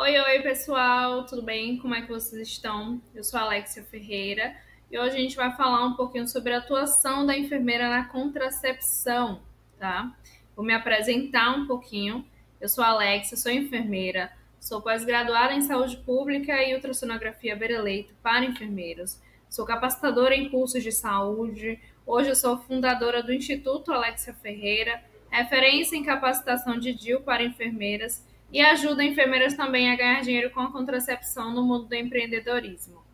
Oi, pessoal, tudo bem? Como é que vocês estão? Eu sou a Alexia Ferreira e hoje a gente vai falar um pouquinho sobre a atuação da enfermeira na contracepção, tá? Vou me apresentar um pouquinho. Eu sou a Alexia, sou enfermeira, sou pós-graduada em saúde pública e ultrassonografia Bereleito para enfermeiros. Sou capacitadora em cursos de saúde. Hoje eu sou fundadora do Instituto Alexia Ferreira, referência em capacitação de DIU para enfermeiras e ajuda enfermeiras também a ganhar dinheiro com a contracepção no mundo do empreendedorismo.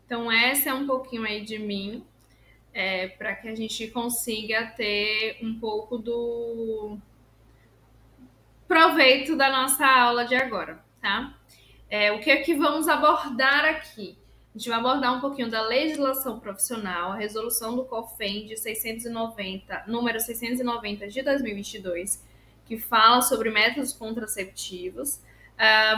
Então, essa é um pouquinho aí de mim, para que a gente consiga ter um pouco do proveito da nossa aula de agora, tá? O que é que vamos abordar aqui? A gente vai abordar um pouquinho da legislação profissional, a resolução do COFEN de 690, número 690 de 2022, que fala sobre métodos contraceptivos.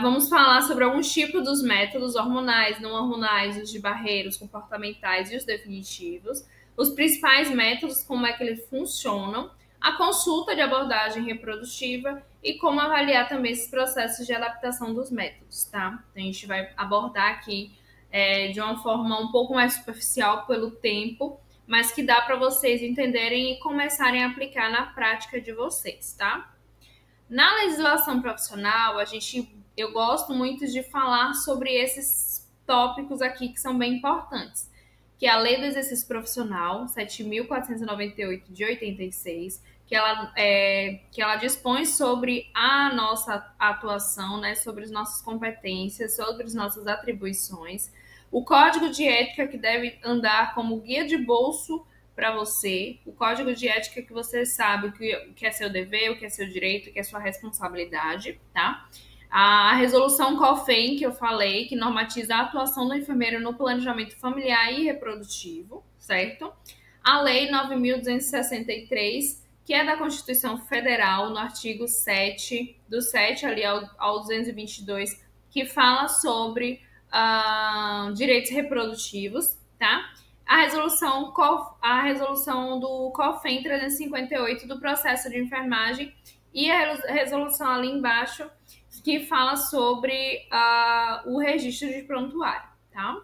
Vamos falar sobre alguns tipos dos métodos hormonais, não hormonais, os de barreira, os comportamentais e os definitivos, os principais métodos, como é que eles funcionam, a consulta de abordagem reprodutiva e como avaliar também esses processos de adaptação dos métodos, tá? Então, a gente vai abordar aqui de uma forma um pouco mais superficial pelo tempo, mas que dá para vocês entenderem e começarem a aplicar na prática de vocês, tá? Na legislação profissional, eu gosto muito de falar sobre esses tópicos aqui que são bem importantes, que é a Lei do Exercício Profissional, 7.498 de 86, que ela dispõe sobre a nossa atuação, né, sobre as nossas competências, sobre as nossas atribuições, o Código de Ética, que deve andar como guia de bolso para você, o código de ética que você sabe o que é seu dever, o que é seu direito, o que é sua responsabilidade, tá? A resolução COFEN, que eu falei, que normatiza a atuação do enfermeiro no planejamento familiar e reprodutivo, certo? A Lei 9.263, que é da Constituição Federal, no artigo 7, do 7 ali ao 222, que fala sobre direitos reprodutivos, tá? A resolução do COFEN 358 do processo de enfermagem e a resolução ali embaixo que fala sobre o registro de prontuário, tá?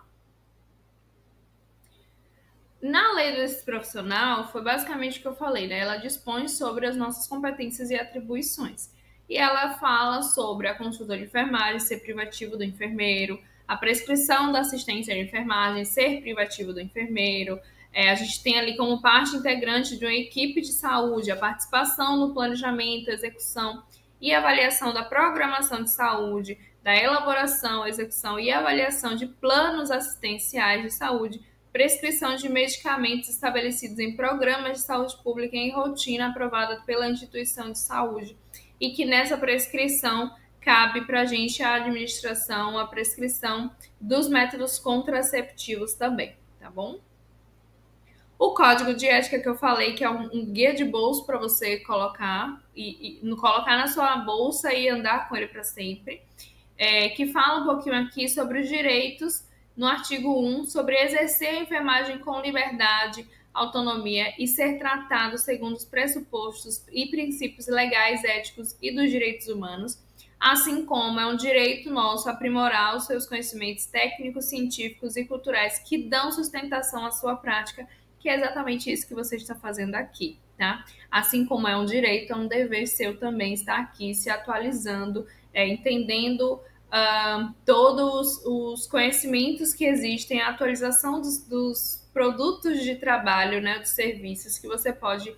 Na lei desse profissional, foi basicamente o que eu falei, né? Ela dispõe sobre as nossas competências e atribuições. E ela fala sobre a consulta de enfermagem ser privativo do enfermeiro, a prescrição da assistência de enfermagem ser privativo do enfermeiro. A gente tem ali como parte integrante de uma equipe de saúde a participação no planejamento, execução e avaliação da programação de saúde, da elaboração, execução e avaliação de planos assistenciais de saúde, prescrição de medicamentos estabelecidos em programas de saúde pública em rotina aprovada pela instituição de saúde e que nessa prescrição cabe para a gente a administração, a prescrição dos métodos contraceptivos também, tá bom? O código de ética que eu falei, que é um guia de bolso para você colocar colocar na sua bolsa e andar com ele para sempre, que fala um pouquinho aqui sobre os direitos no artigo 1, sobre exercer a enfermagem com liberdade, autonomia e ser tratado segundo os pressupostos e princípios legais, éticos e dos direitos humanos, assim como é um direito nosso aprimorar os seus conhecimentos técnicos, científicos e culturais que dão sustentação à sua prática, que é exatamente isso que você está fazendo aqui, tá? Assim como é um direito, é um dever seu também estar aqui se atualizando, entendendo todos os conhecimentos que existem, a atualização dos produtos de trabalho, né, dos serviços que você pode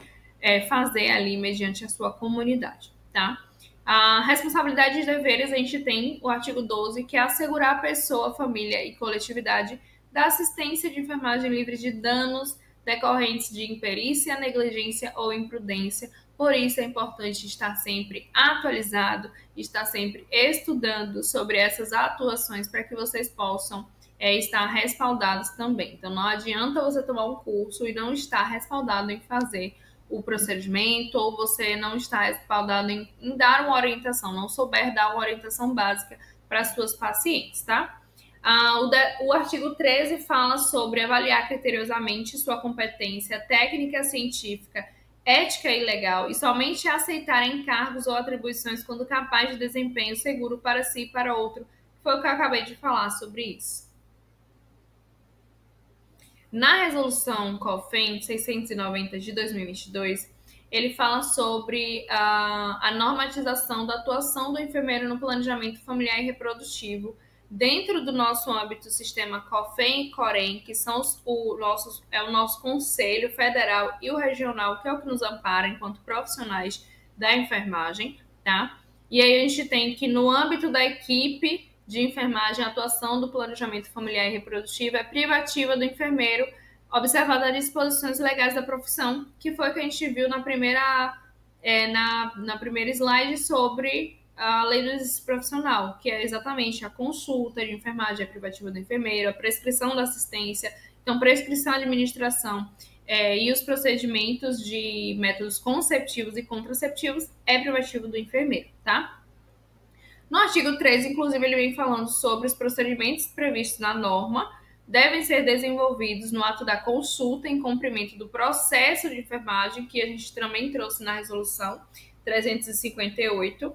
fazer ali mediante a sua comunidade, tá? A responsabilidade de deveres, a gente tem o artigo 12, que é assegurar a pessoa, a família e coletividade da assistência de enfermagem livre de danos decorrentes de imperícia, negligência ou imprudência. Por isso é importante estar sempre atualizado, estar sempre estudando sobre essas atuações para que vocês possam estar respaldados também. Então não adianta você tomar um curso e não estar respaldado em fazer o procedimento, ou você não está respaldado em dar uma orientação, não souber dar uma orientação básica para as suas pacientes, tá? O artigo 13 fala sobre avaliar criteriosamente sua competência técnica, científica ética e legal e somente aceitar encargos ou atribuições quando capaz de desempenho seguro para si e para outro. Foi o que eu acabei de falar sobre isso. Na resolução COFEN 690 de 2022, ele fala sobre a normatização da atuação do enfermeiro no planejamento familiar e reprodutivo dentro do nosso âmbito sistema COFEN e COREN, que são o nosso conselho federal e o regional, que é o que nos ampara enquanto profissionais da enfermagem, tá? E aí a gente tem que, no âmbito da equipe de enfermagem, a atuação do planejamento familiar e reprodutivo é privativa do enfermeiro, observada as disposições legais da profissão, que foi o que a gente viu na primeira slide sobre a lei do exercício profissional, que é exatamente a consulta de enfermagem, a privativa do enfermeiro, a prescrição da assistência, então prescrição, administração e os procedimentos de métodos conceptivos e contraceptivos é privativo do enfermeiro, tá? No artigo 3, inclusive, ele vem falando sobre os procedimentos previstos na norma devem ser desenvolvidos no ato da consulta em cumprimento do processo de enfermagem, que a gente também trouxe na resolução 358,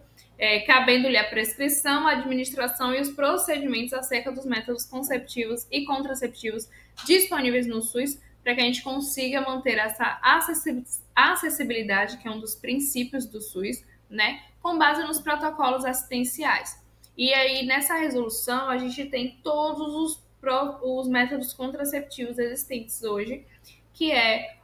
cabendo-lhe a prescrição, a administração e os procedimentos acerca dos métodos conceptivos e contraceptivos disponíveis no SUS, para que a gente consiga manter essa acessibilidade, que é um dos princípios do SUS, né, com base nos protocolos assistenciais. E aí, nessa resolução, a gente tem todos os métodos contraceptivos existentes hoje, que é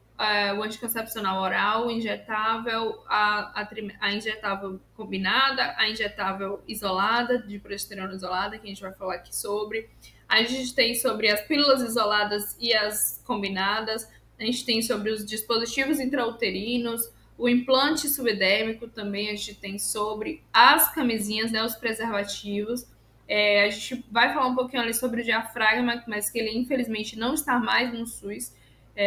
o anticoncepcional oral, injetável, a injetável combinada, a injetável isolada, de progesterona isolada, que a gente vai falar aqui sobre. A gente tem sobre as pílulas isoladas e as combinadas. A gente tem sobre os dispositivos intrauterinos, o implante subdérmico também a gente tem sobre as camisinhas, né, os preservativos. A gente vai falar um pouquinho ali sobre o diafragma, mas que ele infelizmente não está mais no SUS.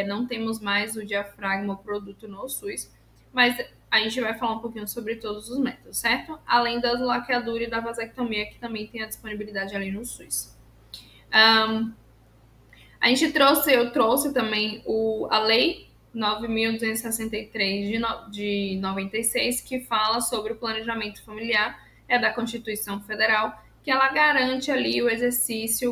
Não temos mais o diafragma, o produto no SUS. Mas a gente vai falar um pouquinho sobre todos os métodos, certo? Além da laqueadura e da vasectomia, que também tem a disponibilidade ali no SUS. Eu trouxe também a lei 9.263 de 96, que fala sobre o planejamento familiar, da Constituição Federal, que ela garante ali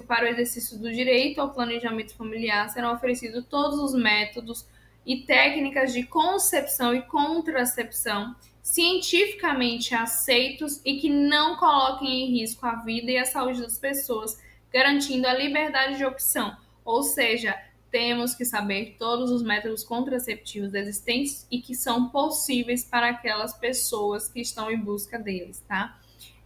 para o exercício do direito ao planejamento familiar, serão oferecidos todos os métodos e técnicas de concepção e contracepção cientificamente aceitos e que não coloquem em risco a vida e a saúde das pessoas, garantindo a liberdade de opção. Ou seja, temos que saber todos os métodos contraceptivos existentes e que são possíveis para aquelas pessoas que estão em busca deles, tá?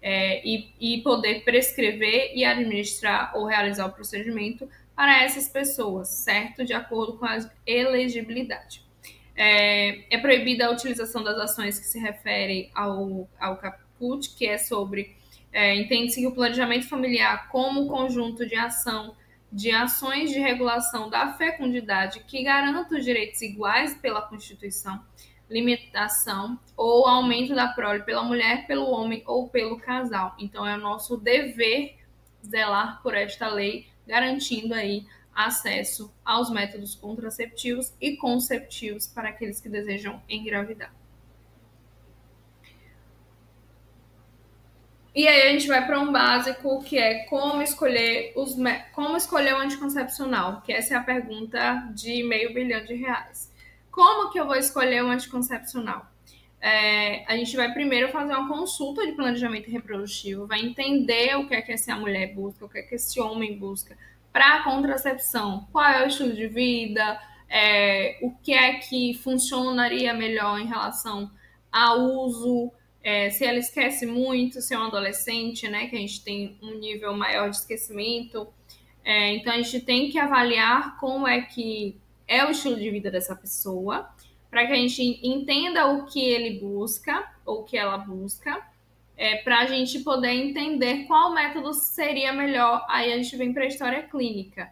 E poder prescrever e administrar ou realizar o procedimento para essas pessoas, certo? De acordo com a elegibilidade. É proibida a utilização das ações que se referem ao caput, que é sobre... entende-se que o planejamento familiar como conjunto de ações de regulação da fecundidade que garantam os direitos iguais pela Constituição, limitação ou aumento da prole pela mulher, pelo homem ou pelo casal. Então, é o nosso dever zelar por esta lei, garantindo aí acesso aos métodos contraceptivos e conceptivos para aqueles que desejam engravidar. E aí a gente vai para um básico, que é como escolher o anticoncepcional, que essa é a pergunta de R$500 bilhão. Como que eu vou escolher o anticoncepcional? A gente vai primeiro fazer uma consulta de planejamento reprodutivo, vai entender o que é que essa mulher busca, o que é que esse homem busca para a contracepção, qual é o estilo de vida, o que é que funcionaria melhor em relação ao uso, se ela esquece muito, se é um adolescente, né, que a gente tem um nível maior de esquecimento. Então, a gente tem que avaliar como é que é o estilo de vida dessa pessoa, para que a gente entenda o que ele busca, ou o que ela busca, para a gente poder entender qual método seria melhor. Aí a gente vem para a história clínica,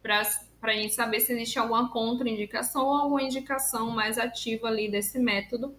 para a gente saber se existe alguma contraindicação ou alguma indicação mais ativa ali desse método,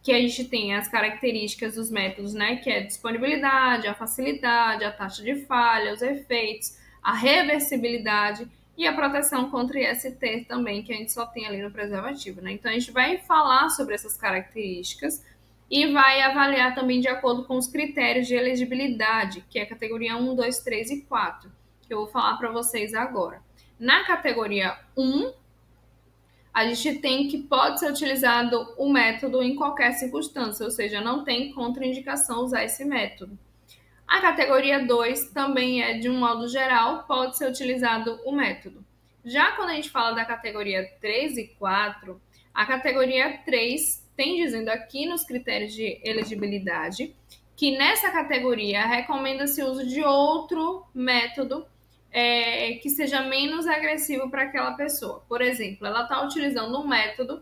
que a gente tem as características dos métodos, né, que é a disponibilidade, a facilidade, a taxa de falha, os efeitos, a reversibilidade e a proteção contra IST também, que a gente só tem ali no preservativo, né? Então, a gente vai falar sobre essas características e vai avaliar também de acordo com os critérios de elegibilidade, que é a categoria 1, 2, 3 e 4, que eu vou falar para vocês agora. Na categoria 1, a gente tem que pode ser utilizado o método em qualquer circunstância, ou seja, não tem contraindicação usar esse método. A categoria 2 também é de um modo geral, pode ser utilizado o método. Já quando a gente fala da categoria 3 e 4, a categoria 3 tem dizendo aqui nos critérios de elegibilidade que nessa categoria recomenda-se o uso de outro método que seja menos agressivo para aquela pessoa. Por exemplo, ela está utilizando um método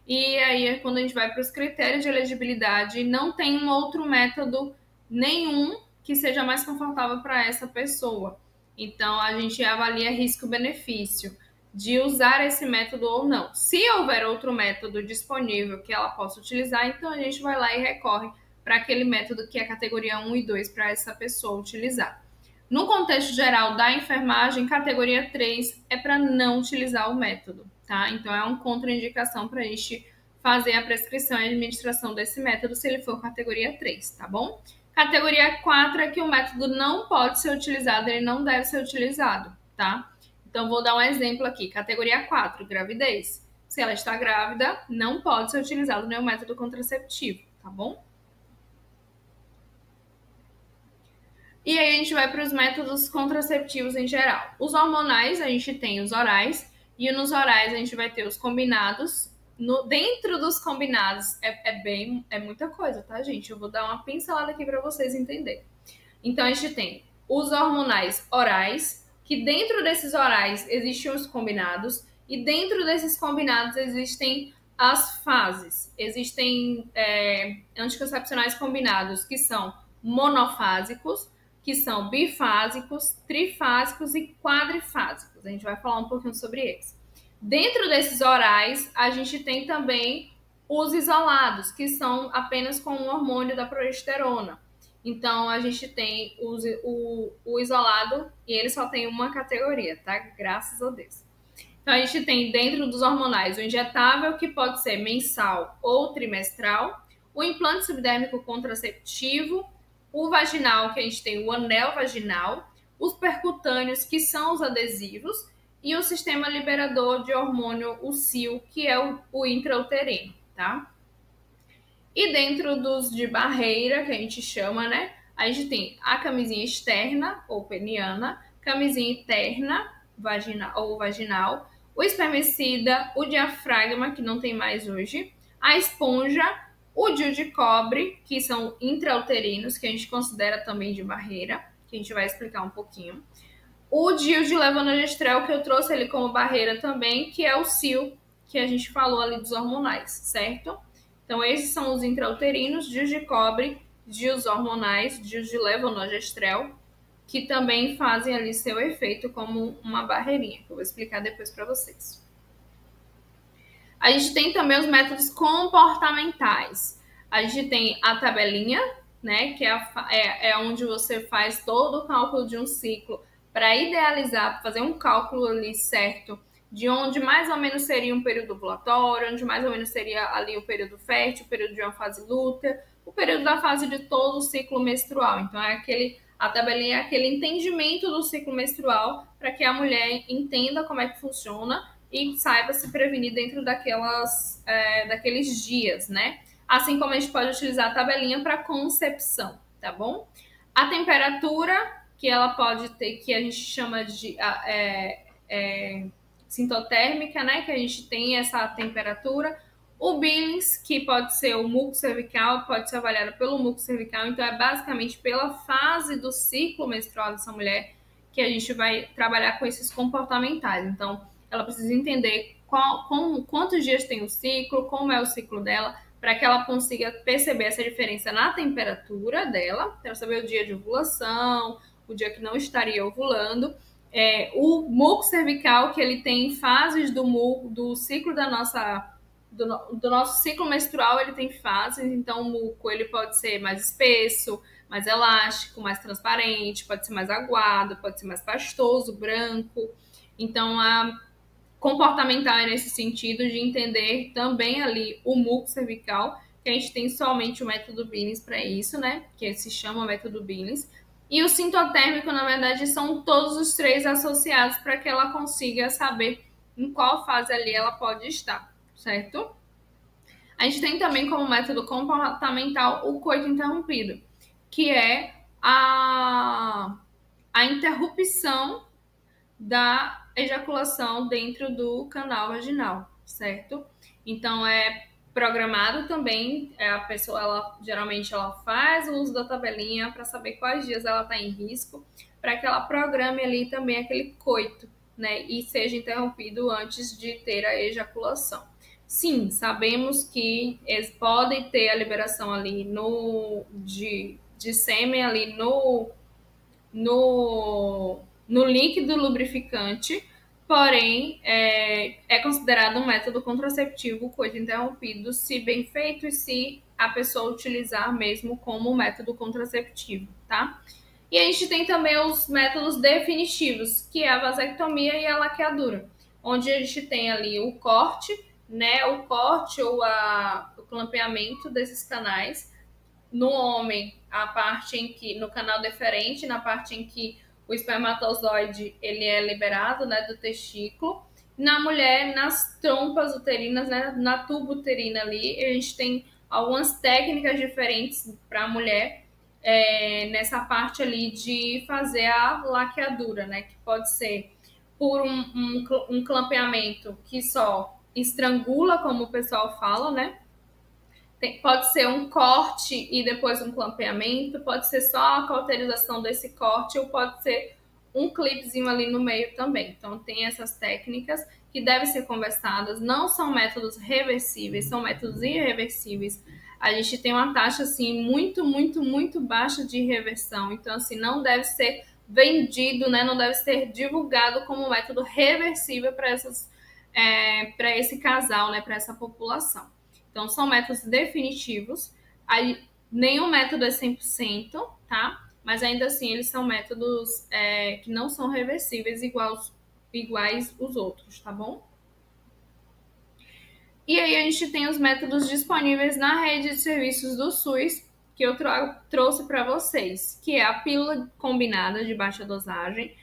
e aí quando a gente vai para os critérios de elegibilidade, não tem um outro método nenhum que seja mais confortável para essa pessoa. Então, a gente avalia risco-benefício de usar esse método ou não. Se houver outro método disponível que ela possa utilizar, então a gente vai lá e recorre para aquele método que é a categoria 1 e 2 para essa pessoa utilizar. No contexto geral da enfermagem, categoria 3 é para não utilizar o método, tá? Então, é uma contraindicação para a gente fazer a prescrição e administração desse método se ele for categoria 3, tá bom? Categoria 4 é que o método não pode ser utilizado, ele não deve ser utilizado, tá? Então, vou dar um exemplo aqui. Categoria 4, gravidez. Se ela está grávida, não pode ser utilizado nenhum método contraceptivo, tá bom? E aí a gente vai para os métodos contraceptivos em geral. Os hormonais, a gente tem os orais, e nos orais a gente vai ter os combinados. Dentro dos combinados é muita coisa, tá, gente? Eu vou dar uma pincelada aqui para vocês entenderem. Então, a gente tem os hormonais orais, que dentro desses orais existem os combinados, e dentro desses combinados existem as fases. Existem anticoncepcionais combinados, que são monofásicos, que são bifásicos, trifásicos e quadrifásicos. A gente vai falar um pouquinho sobre eles. Dentro desses orais, a gente tem também os isolados, que são apenas com o hormônio da progesterona. Então, a gente tem o isolado e ele só tem uma categoria, tá? Graças a Deus. Então, a gente tem dentro dos hormonais o injetável, que pode ser mensal ou trimestral, o implante subdérmico contraceptivo, o vaginal, que a gente tem o anel vaginal, os percutâneos, que são os adesivos, e o sistema liberador de hormônio, o SIL, que é o intrauterino, tá? E dentro dos de barreira, que a gente chama, né? A gente tem a camisinha externa, ou peniana, camisinha interna, vaginal, o espermicida, o diafragma, que não tem mais hoje, a esponja, o DIU de cobre, que são intrauterinos, que a gente considera também de barreira, que a gente vai explicar um pouquinho. O DIU de levonorgestrel, que eu trouxe ele como barreira também, que é o SIL, que a gente falou ali dos hormonais, certo? Então, esses são os intrauterinos, DIUs de cobre, DIUs hormonais, DIUs de levonorgestrel, que também fazem ali seu efeito como uma barreirinha, que eu vou explicar depois para vocês. A gente tem também os métodos comportamentais. A gente tem a tabelinha, né, que é onde você faz todo o cálculo de um ciclo para idealizar, fazer um cálculo ali certo de onde mais ou menos seria um período ovulatório, onde mais ou menos seria ali o período fértil, o período de uma fase lútea, o período da fase de todo o ciclo menstrual. Então, a tabelinha é aquele entendimento do ciclo menstrual para que a mulher entenda como é que funciona e saiba se prevenir dentro daqueles dias, né? Assim como a gente pode utilizar a tabelinha para concepção, tá bom? A temperatura, que ela pode ter, que a gente chama de sintotérmica, né? Que a gente tem essa temperatura. O Billings, que pode ser o muco cervical, pode ser avaliado pelo muco cervical. Então, é basicamente pela fase do ciclo menstrual dessa mulher que a gente vai trabalhar com esses comportamentais. Então, ela precisa entender quantos dias tem o ciclo, como é o ciclo dela, para que ela consiga perceber essa diferença na temperatura dela, para saber o dia de ovulação, o dia que não estaria ovulando. O muco cervical, que ele tem fases do ciclo do nosso ciclo menstrual, ele tem fases. Então, o muco ele pode ser mais espesso, mais elástico, mais transparente, pode ser mais aguado, pode ser mais pastoso, branco. Então, a comportamental é nesse sentido de entender também ali o muco cervical, que a gente tem somente o método Billings para isso, né? Que se chama método Billings. E o sintotérmico, na verdade, são todos os três associados para que ela consiga saber em qual fase ali ela pode estar, certo? A gente tem também como método comportamental o coito interrompido, que é a interrupção da ejaculação dentro do canal vaginal, certo? Então é programado também, a pessoa geralmente ela faz o uso da tabelinha para saber quais dias ela está em risco, para que ela programe ali também aquele coito, né? E seja interrompido antes de ter a ejaculação. Sim, sabemos que eles podem ter a liberação ali de sêmen ali no líquido lubrificante, porém é considerado um método contraceptivo coito interrompido se bem feito e se a pessoa utilizar mesmo como método contraceptivo, tá? E a gente tem também os métodos definitivos, que é a vasectomia e a laqueadura, onde a gente tem ali o corte, né? O corte ou o clampeamento desses canais. No homem, a parte em que, no canal deferente, na parte em que o espermatozoide ele é liberado, né, do testículo. Na mulher, nas trompas uterinas, né, na tuba uterina ali, a gente tem algumas técnicas diferentes para a mulher nessa parte ali de fazer a laqueadura, né, que pode ser por um clampeamento que só estrangula, como o pessoal fala, né, pode ser um corte e depois um clampeamento, pode ser só a cauterização desse corte ou pode ser um clipezinho ali no meio também. Então tem essas técnicas que devem ser conversadas, não são métodos reversíveis, são métodos irreversíveis. A gente tem uma taxa assim muito baixa de reversão, então assim não deve ser vendido, né? Não deve ser divulgado como método reversível para esse casal, né? Para essa população. Então, são métodos definitivos. Aí, nenhum método é 100%, tá? Mas ainda assim, eles são métodos que não são reversíveis iguais os outros, tá bom? E aí, a gente tem os métodos disponíveis na rede de serviços do SUS, que eu trouxe para vocês, que é a pílula combinada de baixa dosagem.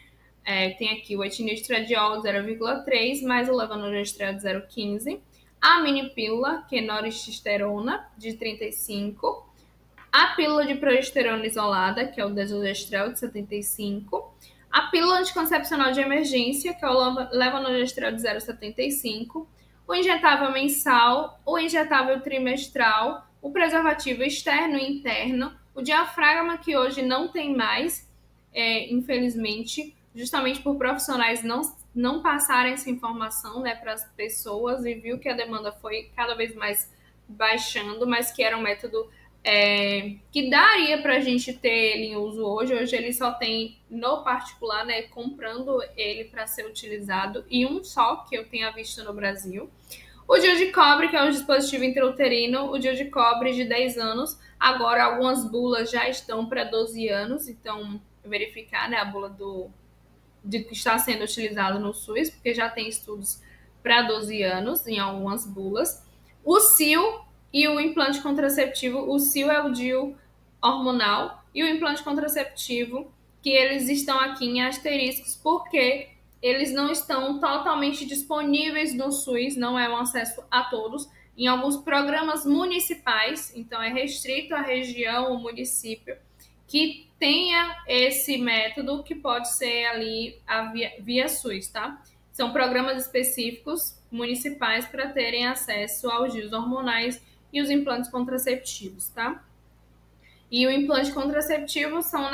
Tem aqui o etinitradiol 0,3 mais o levonorgestrel de 0,15. A mini pílula, que é noristesterona, de 35. A pílula de progesterona isolada, que é o desogestrel, de 75. A pílula anticoncepcional de emergência, que é o levonorgestrel de 0,75. O injetável mensal, o injetável trimestral, o preservativo externo e interno, o diafragma, que hoje não tem mais, infelizmente, justamente por profissionais não passarem essa informação, né, para as pessoas, e viu que a demanda foi cada vez mais baixando, mas que era um método que daria para a gente ter ele em uso hoje. Hoje ele só tem no particular, né, comprando ele para ser utilizado, e um só que eu tenha visto no Brasil. O DIU de cobre, que é um dispositivo intrauterino, o DIU de cobre de 10 anos, agora algumas bulas já estão para 12 anos, então verificar, né, a bula de que está sendo utilizado no SUS, porque já tem estudos para 12 anos em algumas bulas. O CIO e o implante contraceptivo. O CIO é o DIU hormonal e o implante contraceptivo, que eles estão aqui em asteriscos porque eles não estão totalmente disponíveis no SUS, não é um acesso a todos. Em alguns programas municipais, então é restrito à região, o município, que tenha esse método, que pode ser ali via SUS, tá? São programas específicos municipais para terem acesso aos DIUs hormonais e os implantes contraceptivos, tá? E o implante contraceptivo são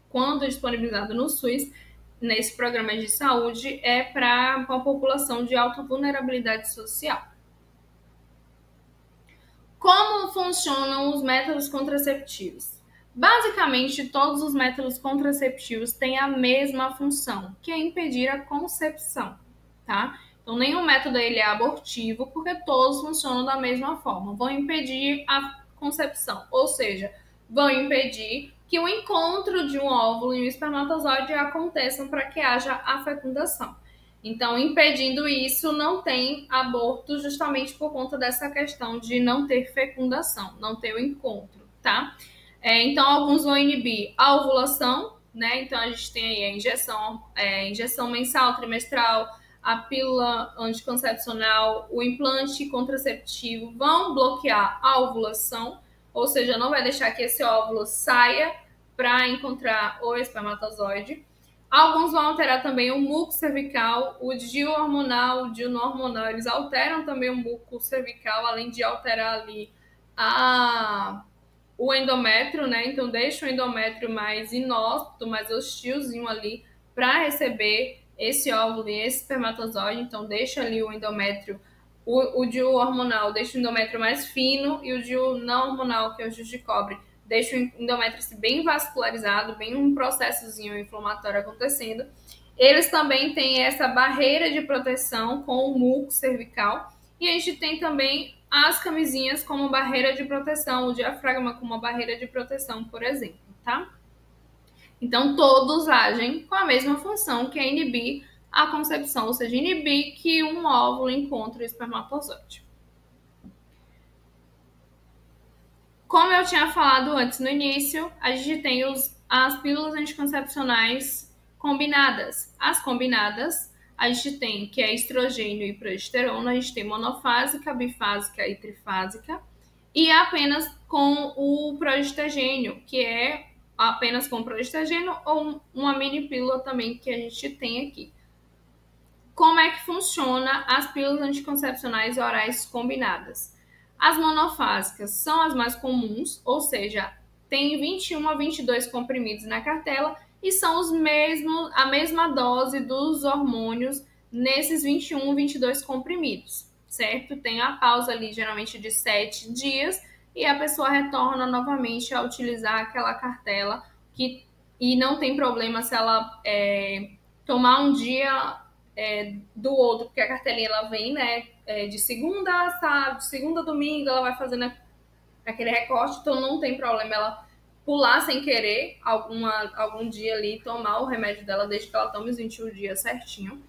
quando disponibilizado no SUS, nesse programa de saúde, é para a população de alta vulnerabilidade social. Como funcionam os métodos contraceptivos? Basicamente, todos os métodos contraceptivos têm a mesma função, que é impedir a concepção, tá? Então, nenhum método ele é abortivo, porque todos funcionam da mesma forma. Vão impedir a concepção, ou seja, vão impedir que o encontro de um óvulo e um espermatozoide aconteçam para que haja a fecundação. Então, impedindo isso, não tem aborto justamente por conta dessa questão de não ter fecundação, não ter o encontro, tá? Então, alguns vão inibir a ovulação, né? Então, a gente tem aí a injeção mensal, trimestral, a pílula anticoncepcional, o implante contraceptivo vão bloquear a ovulação, ou seja, não vai deixar que esse óvulo saia para encontrar o espermatozoide. Alguns vão alterar também o muco cervical, o DIU hormonal, o DIU não hormonal, eles alteram também o muco cervical, além de alterar ali o endométrio, né? Então deixa o endométrio mais inóspito, mais hostilzinho ali para receber esse óvulo e esse espermatozoide. Então deixa ali o endométrio, o DIU hormonal deixa o endométrio mais fino e o DIU não hormonal, que é o DIU de cobre, deixa o endométrio bem vascularizado, bem um processozinho inflamatório acontecendo. Eles também têm essa barreira de proteção com o muco cervical. E a gente tem também as camisinhas como barreira de proteção, o diafragma como uma barreira de proteção, por exemplo, tá? Então, todos agem com a mesma função, que é inibir a concepção, ou seja, inibir que um óvulo encontre o espermatozoide. Como eu tinha falado antes no início, a gente tem as pílulas anticoncepcionais combinadas. As combinadas, a gente tem que é estrogênio e progesterona, a gente tem monofásica, bifásica e trifásica, e apenas com o progestegênio, que é apenas com progestegênio, ou uma mini pílula também que a gente tem aqui. Como é que funciona as pílulas anticoncepcionais orais combinadas? As monofásicas são as mais comuns, ou seja, tem 21 a 22 comprimidos na cartela e são a mesma dose dos hormônios nesses 21, 22 comprimidos, certo? Tem a pausa ali geralmente de 7 dias e a pessoa retorna novamente a utilizar aquela cartela e não tem problema se ela tomar um dia do outro, porque a cartelinha ela vem, né, de segunda a sábado, de segunda a domingo, ela vai fazendo aquele recorte, então não tem problema ela pular sem querer algum dia ali e tomar o remédio dela, desde que ela tome os 21 dias certinho,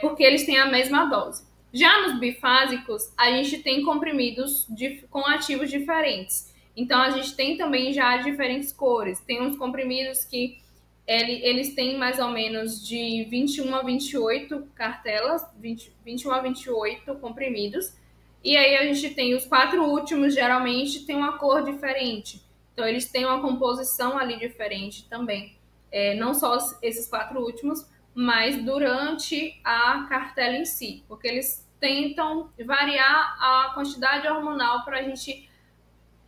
porque eles têm a mesma dose. Já nos bifásicos, a gente tem comprimidos com ativos diferentes. Então, a gente tem também já diferentes cores. Tem uns comprimidos que eles têm mais ou menos de 21 a 28 cartelas, 21 a 28 comprimidos. E aí a gente tem os 4 últimos, geralmente tem uma cor diferente. Então eles têm uma composição ali diferente também. Não só esses 4 últimos, mas durante a cartela em si. Porque eles tentam variar a quantidade hormonal para a gente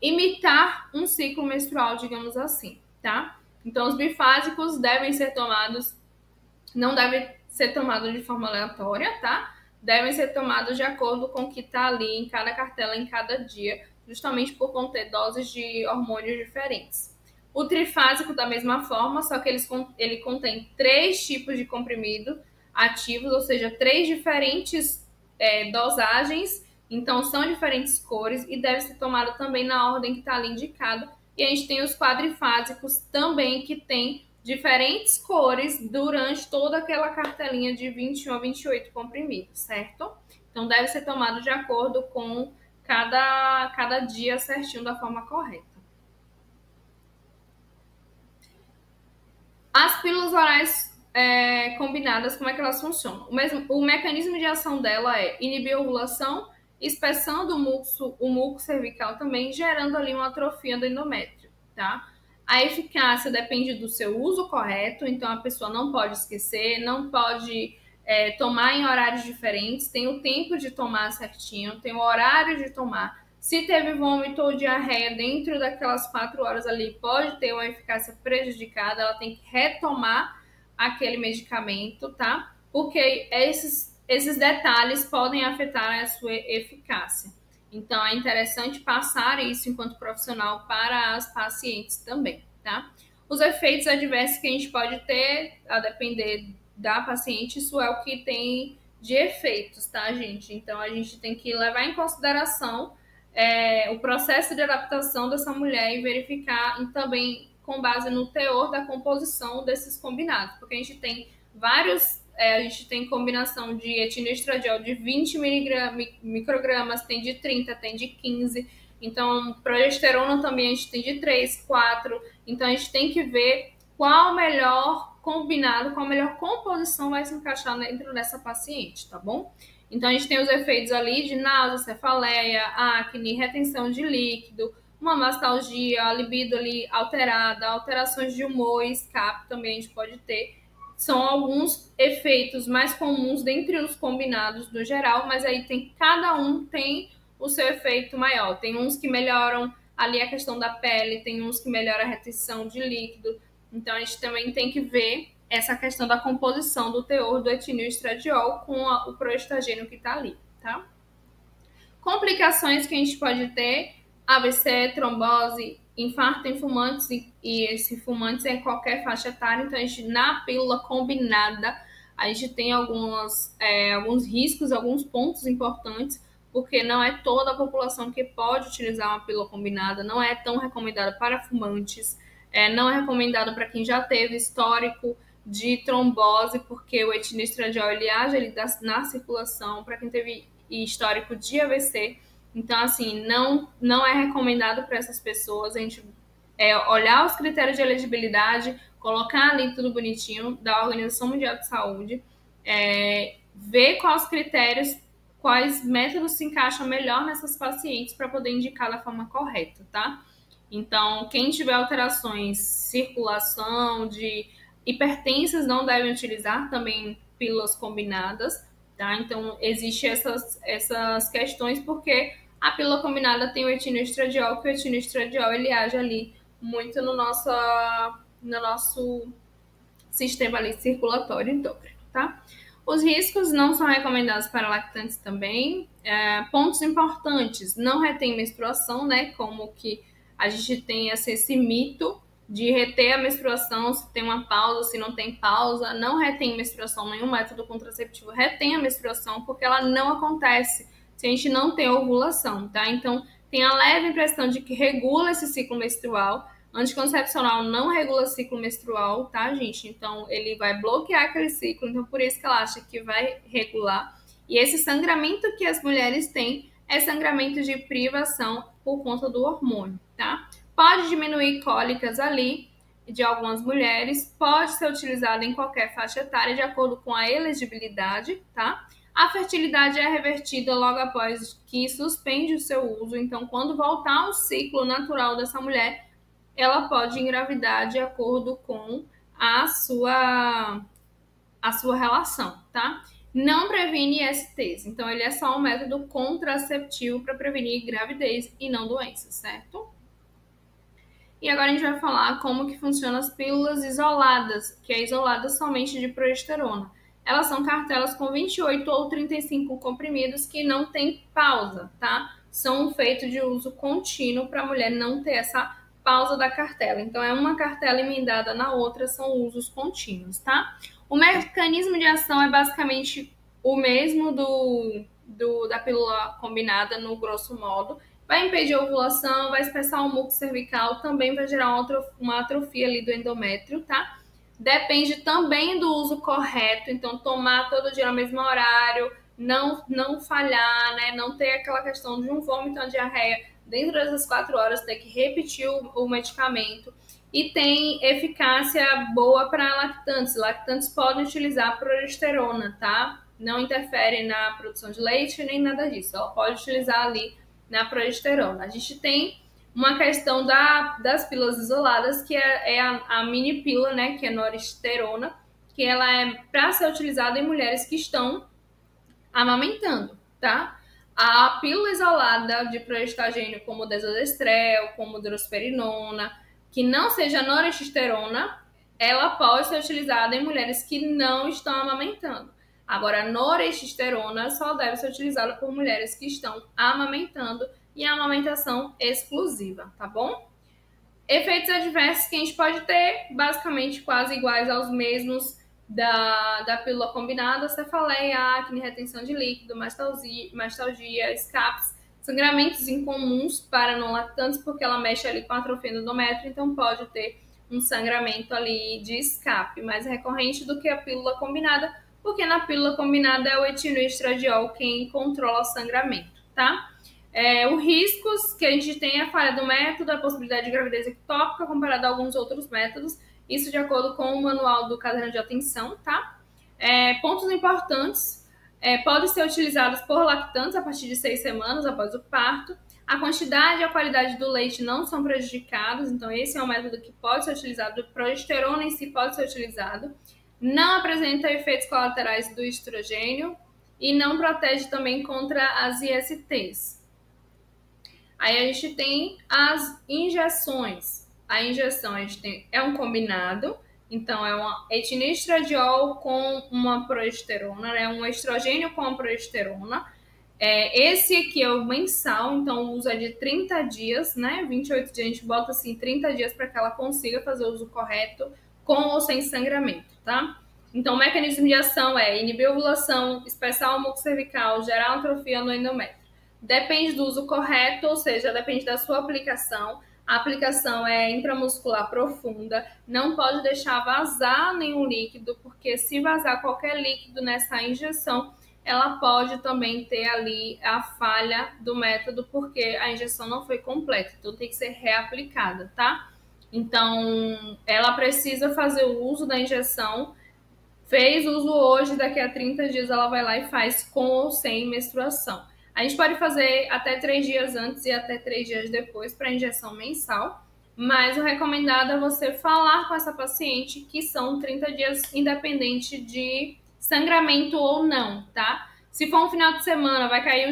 imitar um ciclo menstrual, digamos assim, tá? Então, os bifásicos devem ser tomados, não devem ser tomados de forma aleatória, tá? Devem ser tomados de acordo com o que está ali em cada cartela, em cada dia, justamente por conter doses de hormônios diferentes. O trifásico, da mesma forma, só que ele contém 3 tipos de comprimido ativos, ou seja, 3 diferentes dosagens, então são diferentes cores e deve ser tomado também na ordem que está ali indicada. E a gente tem os quadrifásicos também, que tem diferentes cores durante toda aquela cartelinha de 21 a 28 comprimidos, certo? Então deve ser tomado de acordo com cada dia certinho da forma correta. As pílulas orais combinadas, como é que elas funcionam? O mecanismo de ação dela é inibir a ovulação, espessando o muco cervical também, gerando ali uma atrofia do endométrio, tá? A eficácia depende do seu uso correto, então a pessoa não pode esquecer, não pode tomar em horários diferentes, tem o tempo de tomar certinho, tem o horário de tomar. Se teve vômito ou diarreia dentro daquelas 4 horas ali, pode ter uma eficácia prejudicada, ela tem que retomar aquele medicamento, tá? Porque esses detalhes podem afetar a sua eficácia. Então, é interessante passar isso enquanto profissional para as pacientes também, tá? Os efeitos adversos que a gente pode ter, a depender da paciente, isso é o que tem de efeitos, tá, gente? Então, a gente tem que levar em consideração o processo de adaptação dessa mulher e verificar e também com base no teor da composição desses combinados, porque a gente tem vários a gente tem combinação de etinoestradiol de 20 microgramas, tem de 30, tem de 15. Então, progesterona também a gente tem de 3, 4. Então, a gente tem que ver qual o melhor combinado, qual a melhor composição vai se encaixar dentro dessa paciente, tá bom? Então, a gente tem os efeitos ali de náusea, cefaleia, acne, retenção de líquido, uma mastalgia, a libido ali alterada, alterações de humor e escape também a gente pode ter. São alguns efeitos mais comuns dentre os combinados do geral, mas aí cada um tem o seu efeito maior. Tem uns que melhoram ali a questão da pele, tem uns que melhoram a retenção de líquido. Então, a gente também tem que ver essa questão da composição do teor do etilenoestradiol com o proestagênio que está ali, tá? Complicações que a gente pode ter: AVC, trombose, infarto em fumantes, e esse fumantes é em qualquer faixa etária. Então, a gente, na pílula combinada, a gente tem alguns riscos, alguns pontos importantes, porque não é toda a população que pode utilizar uma pílula combinada, não é tão recomendada para fumantes, não é recomendado para quem já teve histórico de trombose, porque o etinoestradiol ele age ali na circulação, para quem teve histórico de AVC. Então, assim, não é recomendado para essas pessoas. A gente olhar os critérios de elegibilidade, colocar ali tudo bonitinho da Organização Mundial de Saúde, ver quais critérios, quais métodos se encaixam melhor nessas pacientes para poder indicar da forma correta, tá? Então, quem tiver alterações, circulação, de hipertensas, não devem utilizar também pílulas combinadas, tá? Então, existem essas questões porque a pílula combinada tem o etinoestradiol, que o etinoestradiol ele age ali muito no nosso sistema ali circulatório endócrino, tá? Os riscos não são recomendados para lactantes também. Pontos importantes: não retém menstruação, né? Como que a gente tem esse mito de reter a menstruação, se tem uma pausa, se não tem pausa. Não retém menstruação, nenhum método contraceptivo retém a menstruação, porque ela não acontece se a gente não tem ovulação, tá? Então, tem a leve impressão de que regula esse ciclo menstrual. Anticoncepcional não regula ciclo menstrual, tá, gente? Então, ele vai bloquear aquele ciclo, então por isso que ela acha que vai regular. E esse sangramento que as mulheres têm é sangramento de privação por conta do hormônio, tá? Pode diminuir cólicas ali de algumas mulheres, pode ser utilizado em qualquer faixa etária de acordo com a elegibilidade, tá? A fertilidade é revertida logo após que suspende o seu uso, então quando voltar ao ciclo natural dessa mulher, ela pode engravidar de acordo com a sua relação, tá? Não previne ISTs, então ele é só um método contraceptivo para prevenir gravidez e não doenças, certo? E agora a gente vai falar como que funcionam as pílulas isoladas, que é isolada somente de progesterona. Elas são cartelas com 28 ou 35 comprimidos que não tem pausa, tá? São feitos de uso contínuo para a mulher não ter essa pausa da cartela. Então, é uma cartela emendada na outra, são usos contínuos, tá? O mecanismo de ação é basicamente o mesmo da pílula combinada, no grosso modo. Vai impedir a ovulação, vai espessar o muco cervical, também vai gerar uma atrofia ali do endométrio, tá? Depende também do uso correto, então tomar todo dia no mesmo horário, não falhar, né? Não ter aquela questão de um vômito, uma diarreia dentro dessas 4 horas, ter que repetir o medicamento. E tem eficácia boa para lactantes. Lactantes podem utilizar progesterona, tá? Não interfere na produção de leite nem nada disso. Ela pode utilizar ali na progesterona. A gente tem uma questão das pílulas isoladas, que é a mini pílula, né? Que é noresterona, que ela é para ser utilizada em mulheres que estão amamentando, tá? A pílula isolada de progestagênio, como desodestrel, como drosperinona, que não seja noresterona, ela pode ser utilizada em mulheres que não estão amamentando. Agora, a noresterona só deve ser utilizada por mulheres que estão amamentando e a amamentação exclusiva, tá bom? Efeitos adversos que a gente pode ter, basicamente quase iguais aos mesmos da pílula combinada: cefaleia, acne, retenção de líquido, mastalgia, escapes, sangramentos incomuns para não lactantes, porque ela mexe ali com a atrofia do endométrio, então pode ter um sangramento ali de escape, mais recorrente do que a pílula combinada, porque na pílula combinada é o etino e estradiol quem controla o sangramento, tá? Os riscos que a gente tem é a falha do método, a possibilidade de gravidez ectópica comparada a alguns outros métodos, isso de acordo com o manual do caderno de atenção, tá? Pontos importantes, podem ser utilizados por lactantes a partir de 6 semanas após o parto. A quantidade e a qualidade do leite não são prejudicados, então esse é um método que pode ser utilizado, a progesterona em si pode ser utilizado. Não apresenta efeitos colaterais do estrogênio e não protege também contra as ISTs. Aí a gente tem as injeções. A injeção a gente é um combinado, então é uma etinistradiol com uma progesterona, né? Um estrogênio com a progesterona. Esse aqui é o mensal, então usa de 30 dias, né? 28 dias, a gente bota assim 30 dias para que ela consiga fazer o uso correto com ou sem sangramento, tá? Então o mecanismo de ação é inibir a ovulação, espessar o muco cervical, gerar atrofia no endométrio. Depende do uso correto, ou seja, depende da sua aplicação. A aplicação é intramuscular profunda, não pode deixar vazar nenhum líquido, porque se vazar qualquer líquido nessa injeção, ela pode também ter ali a falha do método, porque a injeção não foi completa, então tem que ser reaplicada, tá? Então, ela precisa fazer o uso da injeção, fez uso hoje, daqui a 30 dias ela vai lá e faz com ou sem menstruação. A gente pode fazer até 3 dias antes e até 3 dias depois para injeção mensal, mas o recomendado é você falar com essa paciente que são 30 dias independente de sangramento ou não, tá? Se for um final de semana, vai cair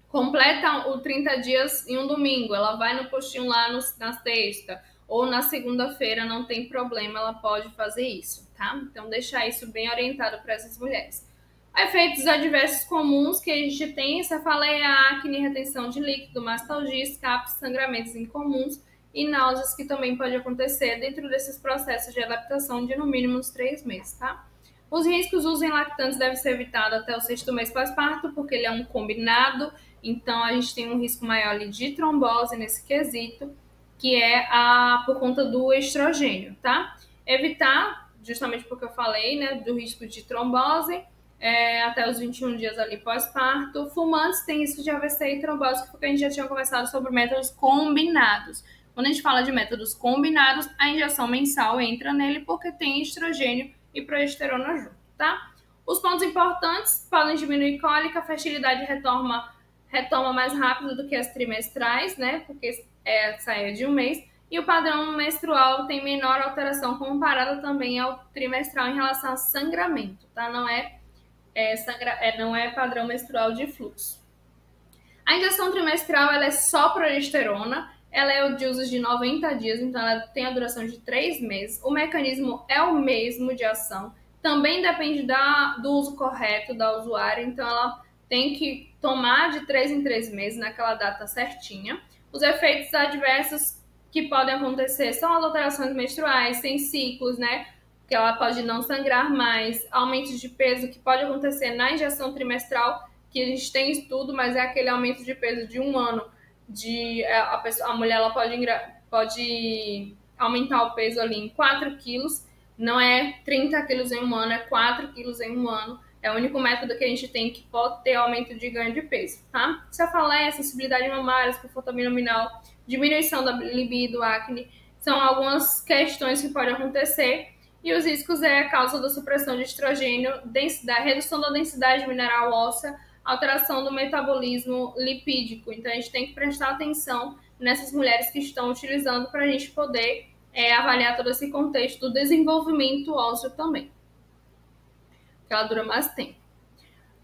completa o 30 dias em um domingo, ela vai no postinho lá na sexta ou na segunda-feira, não tem problema, ela pode fazer isso, tá? Então, deixar isso bem orientado para essas mulheres. Efeitos adversos comuns que a gente tem, cefaleia, acne, retenção de líquido, mastalgia, escapes, sangramentos incomuns e náuseas, que também pode acontecer dentro desses processos de adaptação de no mínimo uns 3 meses, tá? Os riscos do uso em lactantes deve ser evitado até o 6º mês pós-parto, porque ele é um combinado, então a gente tem um risco maior ali de trombose nesse quesito, que é por conta do estrogênio, tá? Evitar, justamente porque eu falei, né, do risco de trombose, até os 21 dias ali pós-parto. Fumantes têm risco de AVC e trombose, porque a gente já tinha conversado sobre métodos combinados. Quando a gente fala de métodos combinados, a injeção mensal entra nele porque tem estrogênio e progesterona junto, tá? Os pontos importantes podem diminuir cólica, a fertilidade retoma mais rápido do que as trimestrais, né? Porque sai de um mês. E o padrão menstrual tem menor alteração comparada também ao trimestral em relação a sangramento, tá? Não é padrão menstrual de fluxo. A injeção trimestral ela é só progesterona, ela é de uso de 90 dias, então ela tem a duração de 3 meses. O mecanismo é o mesmo de ação, também depende do uso correto da usuária, então ela tem que tomar de 3 em 3 meses naquela data certinha. Os efeitos adversos que podem acontecer são as alterações menstruais, sem ciclos, né? Que ela pode não sangrar mais, aumento de peso que pode acontecer na injeção trimestral, que a gente tem estudo, mas é aquele aumento de peso de 1 ano, a mulher ela pode aumentar o peso ali em 4 quilos, não é 30 quilos em 1 ano, é 4 quilos em 1 ano, é o único método que a gente tem que pode ter aumento de ganho de peso, tá? Cefaleia, sensibilidade mamária, desconforto abdominal, diminuição da libido, acne, são algumas questões que podem acontecer. E os riscos é a causa da supressão de estrogênio, redução da densidade mineral óssea, alteração do metabolismo lipídico. Então, a gente tem que prestar atenção nessas mulheres que estão utilizando para a gente poder avaliar todo esse contexto do desenvolvimento ósseo também, que ela dura mais tempo.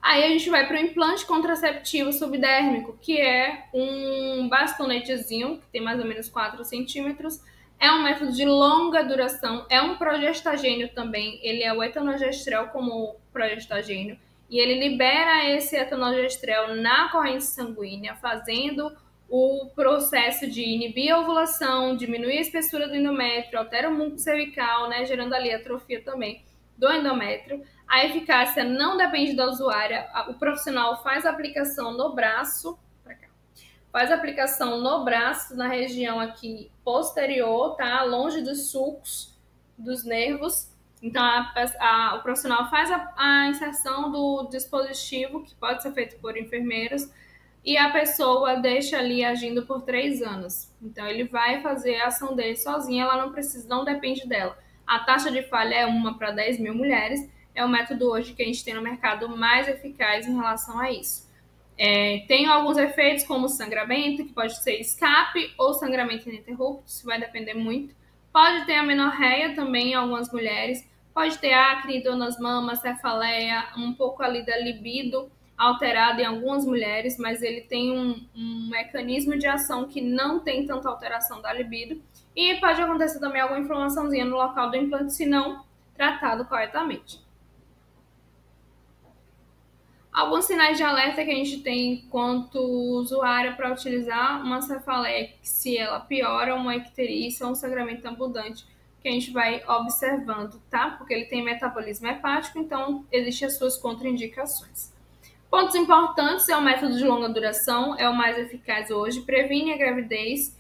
Aí a gente vai para o implante contraceptivo subdérmico, que é um bastonetezinho, que tem mais ou menos 4 centímetros. É um método de longa duração, é um progestagênio também, ele é o etanogestrel como progestagênio, e ele libera esse etanogestrel na corrente sanguínea, fazendo o processo de inibir a ovulação, diminuir a espessura do endométrio, altera o muco cervical, né, gerando ali atrofia também do endométrio. A eficácia não depende da usuária, o profissional faz a aplicação no braço, faz a aplicação no braço, na região aqui posterior, tá? Longe dos sulcos dos nervos. Então, o profissional faz a inserção do dispositivo, que pode ser feito por enfermeiros, e a pessoa deixa ali agindo por 3 anos. Então, ele vai fazer a ação dele sozinho, ela não depende dela. A taxa de falha é 1 para 10 mil mulheres, é o método hoje que a gente tem no mercado mais eficaz em relação a isso. Tem alguns efeitos, como sangramento, que pode ser escape ou sangramento ininterrupto, isso vai depender muito. Pode ter amenorreia também em algumas mulheres, pode ter acne, dor nas mamas, cefaleia, um pouco ali da libido alterada em algumas mulheres, mas ele tem um mecanismo de ação que não tem tanta alteração da libido. E pode acontecer também alguma inflamaçãozinha no local do implante, se não tratado corretamente. Alguns sinais de alerta que a gente tem enquanto usuária para utilizar uma cefaleia, se ela piora, uma icterícia ou um sangramento abundante, que a gente vai observando, tá? Porque ele tem metabolismo hepático, então existem as suas contraindicações. Pontos importantes: é o método de longa duração, é o mais eficaz hoje, previne a gravidez,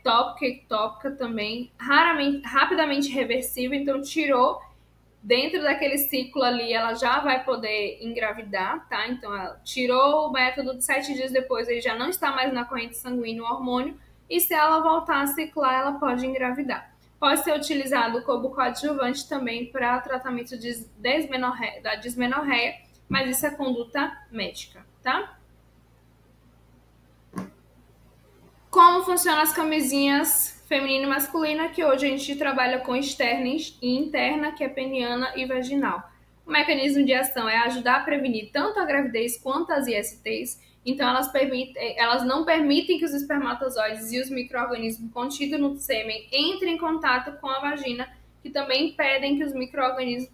tópica e ectópica também, rapidamente reversível, então tirou dentro daquele ciclo ali, ela já vai poder engravidar, tá? Então, ela tirou o método de 7 dias depois, ele já não está mais na corrente sanguínea o hormônio, e se ela voltar a ciclar, ela pode engravidar. Pode ser utilizado como coadjuvante também para tratamento da dismenorreia, mas isso é conduta médica, tá? Como funcionam as camisinhas feminina e masculina, que hoje a gente trabalha com externa e interna, que é peniana e vaginal. O mecanismo de ação é ajudar a prevenir tanto a gravidez quanto as ISTs, então elas não permitem que os espermatozoides e os micro-organismos contidos no sêmen entrem em contato com a vagina, que também impedem que os micro-organismos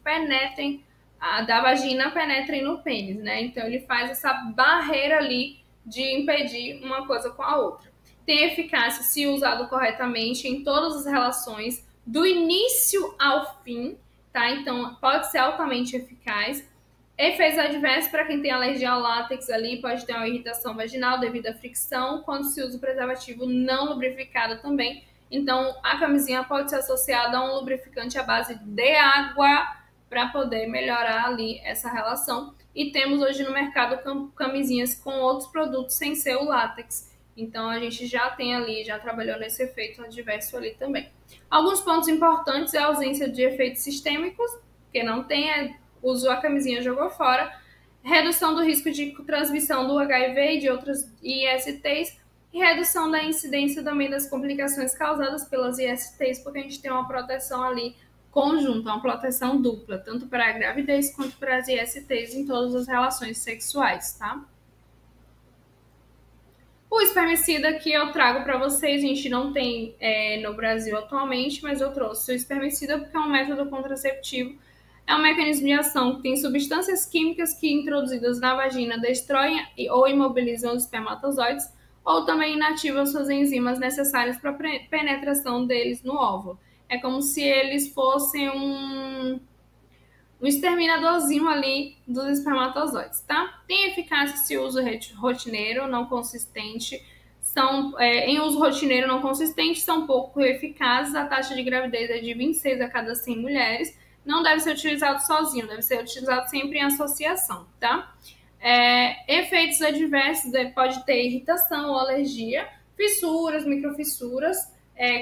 da vagina penetrem no pênis, né? Então ele faz essa barreira ali de impedir uma coisa com a outra. Tem eficácia se usado corretamente em todas as relações, do início ao fim, tá? Então, pode ser altamente eficaz. Efeitos adversos para quem tem alergia ao látex ali, pode ter uma irritação vaginal devido à fricção, quando se usa o preservativo não lubrificado também. Então, a camisinha pode ser associada a um lubrificante à base de água para poder melhorar ali essa relação. E temos hoje no mercado camisinhas com outros produtos sem ser o látex. Então, a gente já tem ali, já trabalhou nesse efeito adverso ali também. Alguns pontos importantes é a ausência de efeitos sistêmicos, que não tem, usou a camisinha, jogou fora. Redução do risco de transmissão do HIV e de outras ISTs. E redução da incidência também das complicações causadas pelas ISTs, porque a gente tem uma proteção ali conjunta, uma proteção dupla, tanto para a gravidez quanto para as ISTs em todas as relações sexuais, tá? O espermicida que eu trago para vocês, a gente não tem no Brasil atualmente, mas eu trouxe o espermicida porque é um método contraceptivo. É um mecanismo de ação que tem substâncias químicas que, introduzidas na vagina, destroem ou imobilizam os espermatozoides, ou também inativam suas enzimas necessárias para a penetração deles no óvulo. É como se eles fossem um exterminadorzinho ali dos espermatozoides, tá? Tem eficácia se uso rotineiro, não consistente. Em uso rotineiro não consistente, são pouco eficazes. A taxa de gravidez é de 26 a cada 100 mulheres. Não deve ser utilizado sozinho, deve ser utilizado sempre em associação, tá? Efeitos adversos, pode ter irritação ou alergia, fissuras, microfissuras,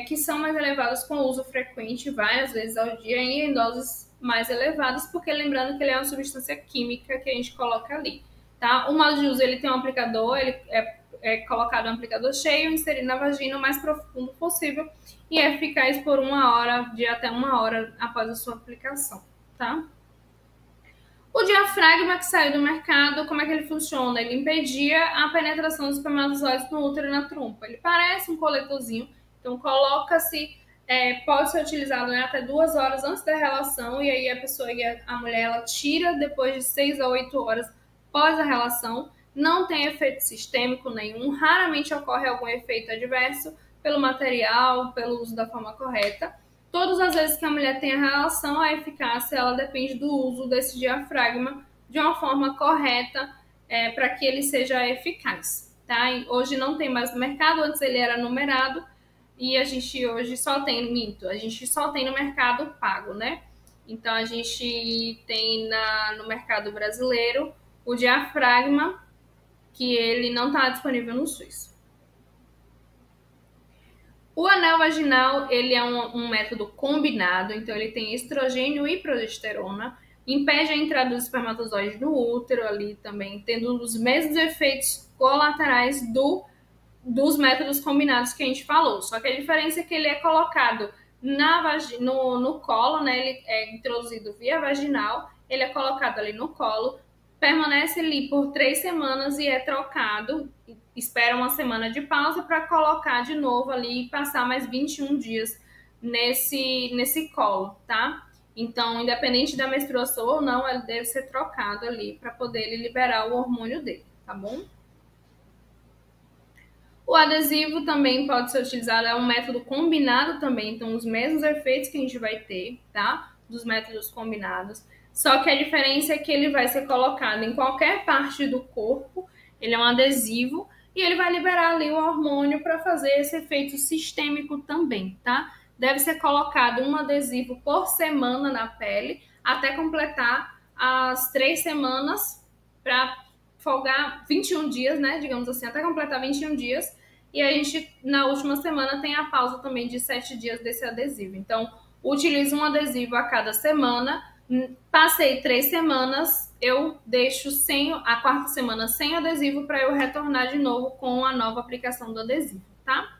que são mais elevadas com uso frequente, várias vezes ao dia, e em doses mais elevadas, porque lembrando que ele é uma substância química que a gente coloca ali, tá? O modo de uso, ele tem um aplicador, ele é colocado um aplicador cheio, inserido na vagina o mais profundo possível e é eficaz por até uma hora após a sua aplicação, tá? O diafragma que saiu do mercado, como é que ele funciona? Ele impedia a penetração dos espermatozoides no útero e na trompa. Ele parece um coletorzinho, então coloca-se, pode ser utilizado até 2 horas antes da relação, e aí a mulher, ela tira depois de 6 a 8 horas após a relação. Não tem efeito sistêmico nenhum, raramente ocorre algum efeito adverso pelo material, pelo uso da forma correta. Todas as vezes que a mulher tem a relação, a eficácia ela depende do uso desse diafragma de uma forma correta para que ele seja eficaz, tá? Hoje não tem mais no mercado, antes ele era numerado e a gente hoje só tem no mercado pago, né? Então, a gente tem no mercado brasileiro o diafragma, que ele não está disponível no SUS. O anel vaginal, ele é um método combinado, então ele tem estrogênio e progesterona, impede a entrada dos espermatozoides no útero ali também, tendo os mesmos efeitos colaterais dos métodos combinados que a gente falou. Só que a diferença é que ele é colocado no colo, né? Ele é introduzido via vaginal, ele é colocado ali no colo, permanece ali por 3 semanas e é trocado, espera uma semana de pausa para colocar de novo ali e passar mais 21 dias nesse colo, tá? Então, independente da menstruação ou não, ele deve ser trocado ali para poder ele liberar o hormônio dele, tá bom? O adesivo também pode ser utilizado, é um método combinado também, então os mesmos efeitos que a gente vai ter, tá? Dos métodos combinados. Só que a diferença é que ele vai ser colocado em qualquer parte do corpo, ele é um adesivo, e ele vai liberar ali o hormônio para fazer esse efeito sistêmico também, tá? Deve ser colocado um adesivo por semana na pele, até completar as 3 semanas para folgar 21 dias, né? Digamos assim, até completar 21 dias. E a gente, na última semana, tem a pausa também de 7 dias desse adesivo. Então, utilizo um adesivo a cada semana. Passei 3 semanas, eu deixo a 4ª semana sem adesivo para eu retornar de novo com a nova aplicação do adesivo, tá?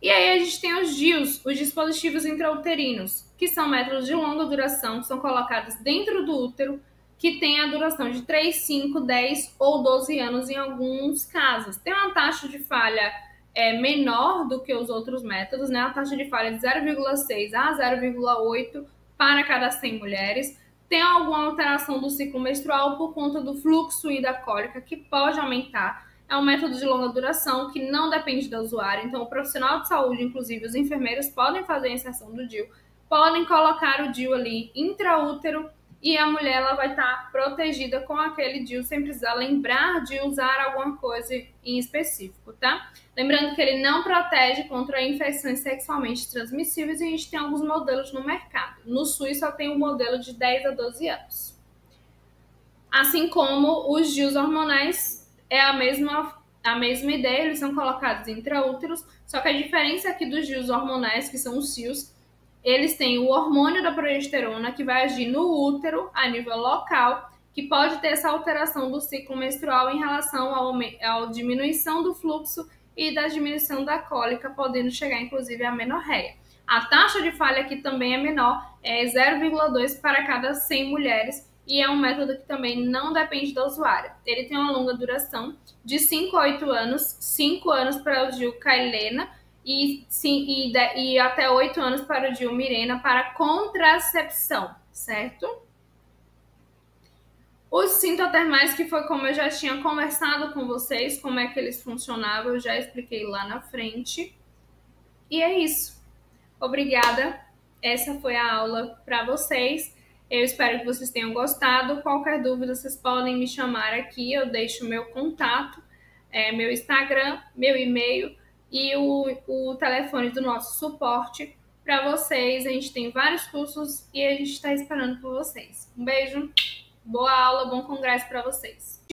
E aí a gente tem os DIUs, os dispositivos intrauterinos, que são métodos de longa duração, que são colocados dentro do útero, que tem a duração de 3, 5, 10 ou 12 anos em alguns casos. Tem uma taxa de falha menor do que os outros métodos, né? A taxa de falha de 0,6 a 0,8 para cada 100 mulheres. Tem alguma alteração do ciclo menstrual por conta do fluxo e da cólica, que pode aumentar. É um método de longa duração que não depende do usuário, então o profissional de saúde, inclusive os enfermeiros, podem fazer a inserção do DIU, podem colocar o DIU ali intraútero e a mulher ela vai estar protegida com aquele DIU sem precisar lembrar de usar alguma coisa em específico, tá? Lembrando que ele não protege contra infecções sexualmente transmissíveis e a gente tem alguns modelos no mercado. No SUS só tem um modelo de 10 a 12 anos. Assim como os DIUs hormonais, é a mesma ideia, eles são colocados intraúteros, só que a diferença aqui dos DIUs hormonais, que são os CIUs, eles têm o hormônio da progesterona, que vai agir no útero a nível local, que pode ter essa alteração do ciclo menstrual em relação à diminuição do fluxo e da diminuição da cólica, podendo chegar inclusive à menorreia. A taxa de falha aqui também é menor, é 0,2 para cada 100 mulheres, e é um método que também não depende da usuária. Ele tem uma longa duração de 5 a 8 anos, 5 anos para o DIU Cailena e até 8 anos para o DIU Mirena para contracepção, certo? Os sintotermais, que foi como eu já tinha conversado com vocês, como é que eles funcionavam, eu já expliquei lá na frente. E é isso. Obrigada. Essa foi a aula para vocês. Eu espero que vocês tenham gostado. Qualquer dúvida, vocês podem me chamar aqui. Eu deixo meu contato, meu Instagram, meu e-mail e o telefone do nosso suporte para vocês. A gente tem vários cursos e a gente está esperando por vocês. Um beijo, boa aula, bom congresso para vocês.